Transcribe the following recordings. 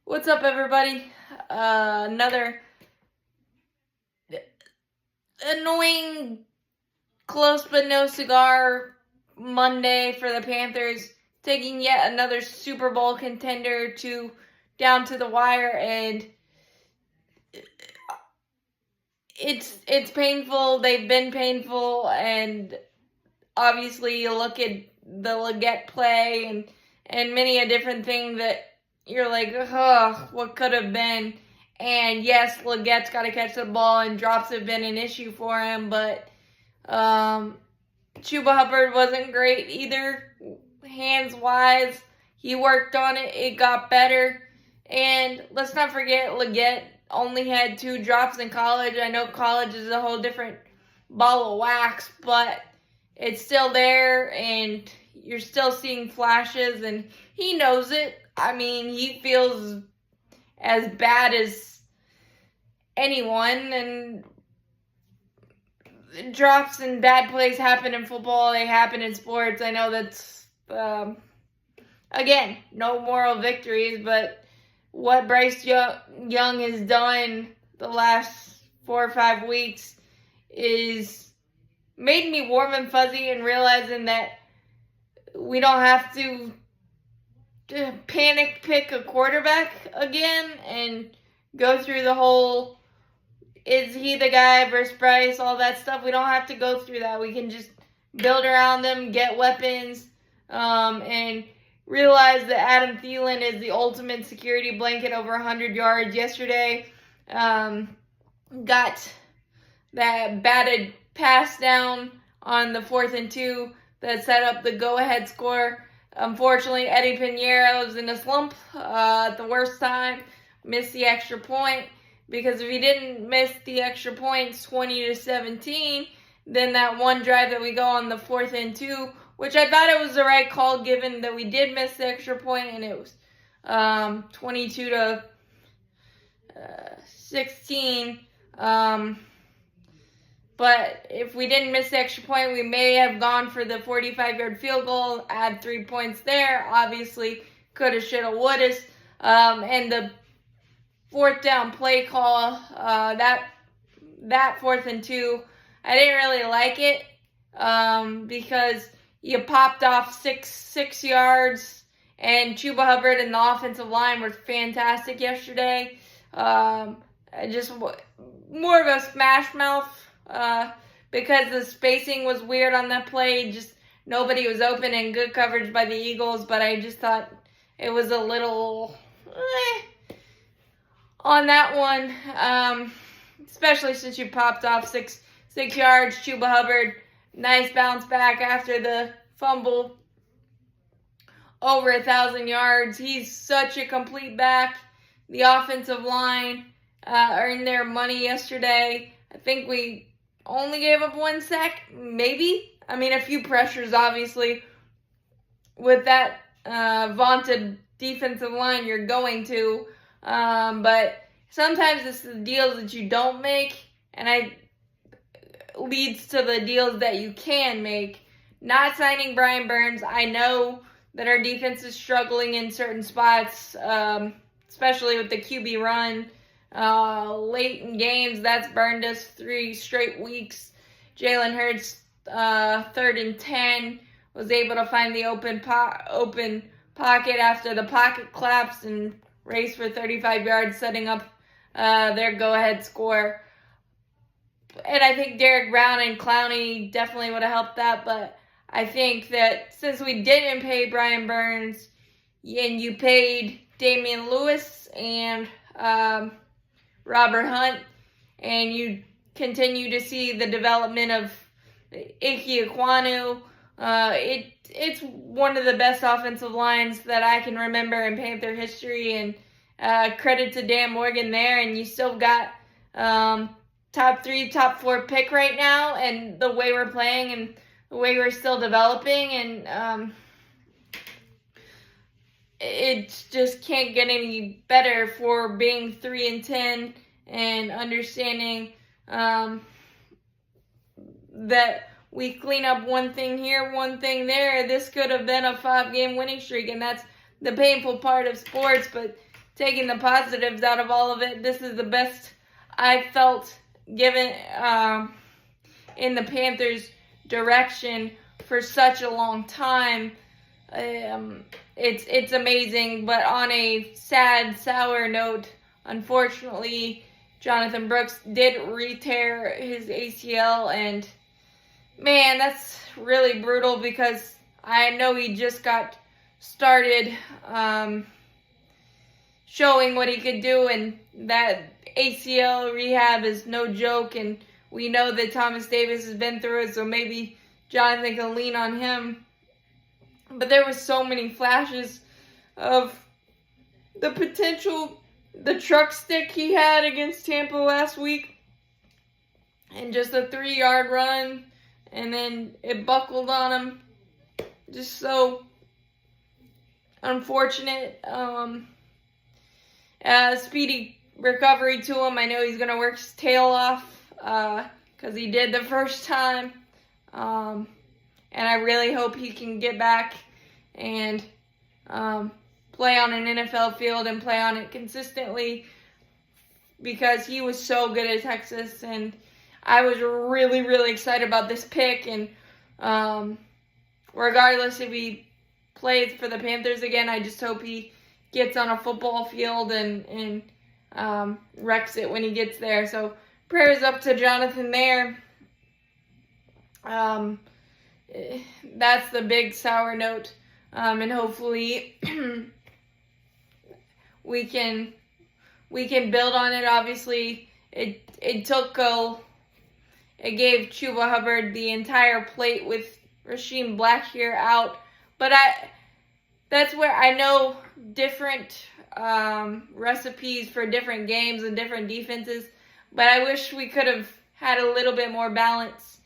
What's up, everybody? Another annoying, close but no cigar Monday for the Panthers, taking yet another Super Bowl contender down to the wire, and it's painful. They've been painful, and obviously you look at the Leggett play and many a different thing that you're like, ugh, what could have been. And yes, Leggett's got to catch the ball, and drops have been an issue for him, but Chuba Hubbard wasn't great either, hands-wise. He worked on it. It got better. And let's not forget, Leggett only had 2 drops in college. I know college is a whole different ball of wax, but it's still there, and you're still seeing flashes, and he knows it. I mean, he feels as bad as anyone, and drops and bad plays happen in football. They happen in sports. I know that's, again, no moral victories, but what Bryce Young has done the last 4 or 5 weeks is made me warm and fuzzy, and realizing that we don't have to panic pick a quarterback again and go through the whole, is he the guy versus Bryce, all that stuff. We don't have to go through that. We can just build around them, get weapons, and realize that Adam Thielen is the ultimate security blanket, over 100 yards yesterday. Got that batted pass down on the 4th and 2 that set up the go-ahead score. Unfortunately, Eddie Pinheiro was in a slump at the worst time, missed the extra point, because if he didn't miss the extra points, 20-17, then that one drive that we go on the 4th and 2, which I thought it was the right call given that we did miss the extra point, and it was 22-16. But if we didn't miss the extra point, we may have gone for the 45-yard field goal, add 3 points there. Obviously, coulda, shoulda, woulda. And the 4th down play call, that 4th and 2, I didn't really like it because you popped off six yards, and Chuba Hubbard and the offensive line were fantastic yesterday. Just more of a smash mouth. Because the spacing was weird on that play, just nobody was open, and good coverage by the Eagles, but I just thought it was a little on that one, especially since you popped off six yards. Chuba Hubbard, nice bounce back after the fumble, over 1,000 yards. He's such a complete back. The offensive line earned their money yesterday. I think we only gave up 1 sack, maybe. I mean, a few pressures, obviously. With that vaunted defensive line, you're going to. But sometimes it's the deals that you don't make, and leads to the deals that you can make. Not signing Brian Burns. I know that our defense is struggling in certain spots, especially with the QB run. Late in games, that's burned us 3 straight weeks. Jalen Hurts, 3rd and 10, was able to find the open pocket after the pocket collapsed and raced for 35 yards, setting up their go-ahead score. And I think Derek Brown and Clowney definitely would have helped that, but I think that since we didn't pay Brian Burns, and you paid Damian Lewis and Robert Hunt, and you continue to see the development of Ike Ekwonu, it's one of the best offensive lines that I can remember in Panther history, and credit to Dan Morgan there. And you still got top 3, top 4 pick right now, and the way we're playing and the way we're still developing, and it just can't get any better for being 3 and 10, and understanding that we clean up one thing here, one thing there. This could have been a 5-game winning streak, and that's the painful part of sports. But taking the positives out of all of it, this is the best I felt given in the Panthers' direction for such a long time. It's amazing, but on a sad, sour note, unfortunately, Jonathan Brooks did re-tear his ACL, and man, that's really brutal because I know he just got started showing what he could do, and that ACL rehab is no joke, and we know that Thomas Davis has been through it, so maybe Jonathan can lean on him. But there was so many flashes of the potential, the truck stick he had against Tampa last week, and just a 3-yard run, and then it buckled on him. Just so unfortunate. Speedy recovery to him. I know he's going to work his tail off because he did the first time. And I really hope he can get back and play on an NFL field and play on it consistently, because he was so good at Texas, and I was really, really excited about this pick. And regardless if he plays for the Panthers again, I just hope he gets on a football field and wrecks it when he gets there. So prayers up to Jonathan there. That's the big sour note, and hopefully we can build on it. Obviously, it gave Chuba Hubbard the entire plate with Rasheem Blackshear out, but that's where I know different recipes for different games and different defenses, but I wish we could have had a little bit more balance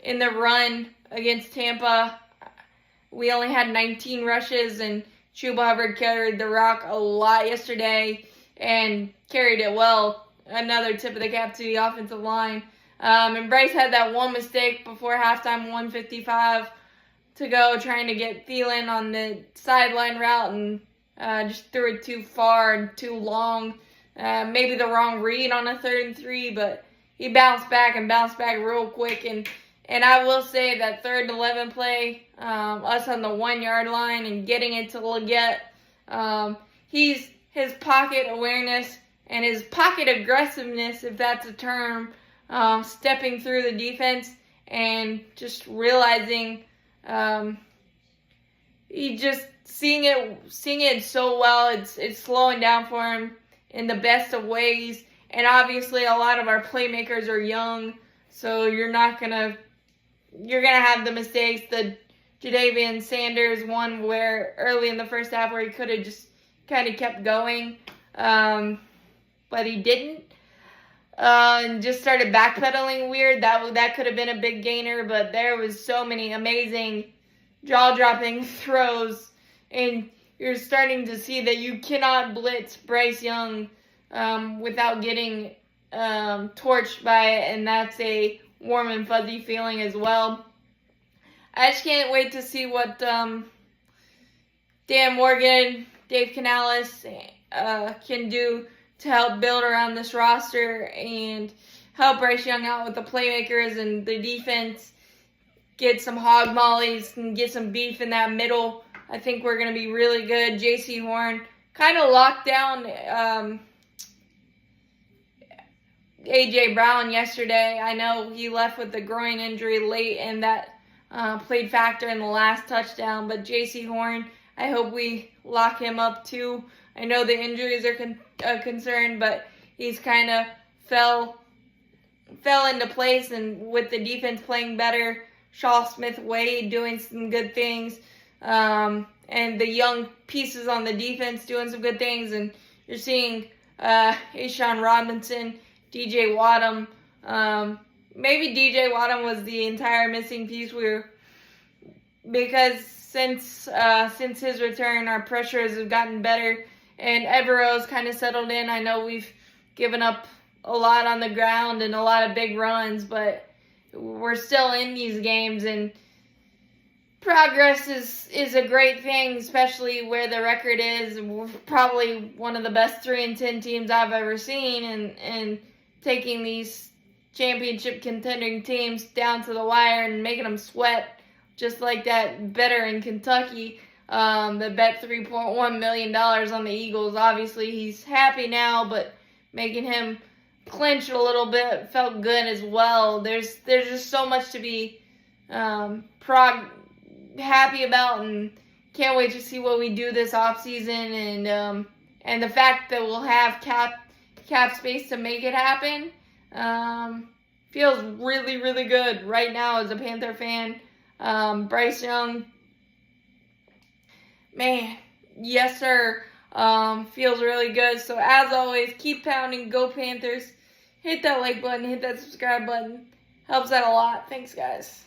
in the run against Tampa. We only had 19 rushes, and Chuba Hubbard carried the rock a lot yesterday and carried it well. Another tip of the cap to the offensive line. And Bryce had that one mistake before halftime, 1:55 to go, trying to get Thielen on the sideline route, and just threw it too far and too long. Maybe the wrong read on a 3rd and 3, but he bounced back real quick. And I will say that 3rd and 11 play, us on the 1-yard line and getting it to Leggett, his pocket awareness and his pocket aggressiveness, if that's a term, stepping through the defense and just realizing he just seeing it so well. It's slowing down for him in the best of ways. And obviously, a lot of our playmakers are young, so you're gonna have the mistakes. The Jadavian Sanders one, where early in the first half where he could have just kind of kept going, but he didn't. And just started backpedaling weird. That could have been a big gainer, but there was so many amazing jaw-dropping throws, and you're starting to see that you cannot blitz Bryce Young without getting torched by it, and that's a warm and fuzzy feeling as well. I just can't wait to see what Dan Morgan, Dave Canales can do to help build around this roster and help Bryce Young out with the playmakers and the defense, get some hog mollies and get some beef in that middle. I think we're going to be really good. J.C. Horn kind of locked down A.J. Brown yesterday. I know he left with the groin injury late, and that played factor in the last touchdown. But J.C. Horn, I hope we lock him up too. I know the injuries are a concern, but he's kind of fell into place, and with the defense playing better, Shaw Smith-Wade doing some good things, and the young pieces on the defense doing some good things, and you're seeing Ashawn Robinson, DJ Wadham. Maybe DJ Wadham was the entire missing piece. Because since his return, our pressures have gotten better, and Evero's kind of settled in. I know we've given up a lot on the ground and a lot of big runs, but we're still in these games, and progress is a great thing, especially where the record is. We're probably one of the best 3-10 teams I've ever seen, and taking these championship contending teams down to the wire and making them sweat, just like that bettor in Kentucky that bet $3.1 million on the Eagles. Obviously, he's happy now, but making him clinch a little bit felt good as well. There's just so much to be happy about, and can't wait to see what we do this offseason, and the fact that we'll have cap space to make it happen feels really, really good right now as a Panther fan. Bryce Young, man, yes sir, feels really good. So as always, keep pounding, go Panthers. Hit that like button, hit that subscribe button. Helps out a lot. Thanks, guys.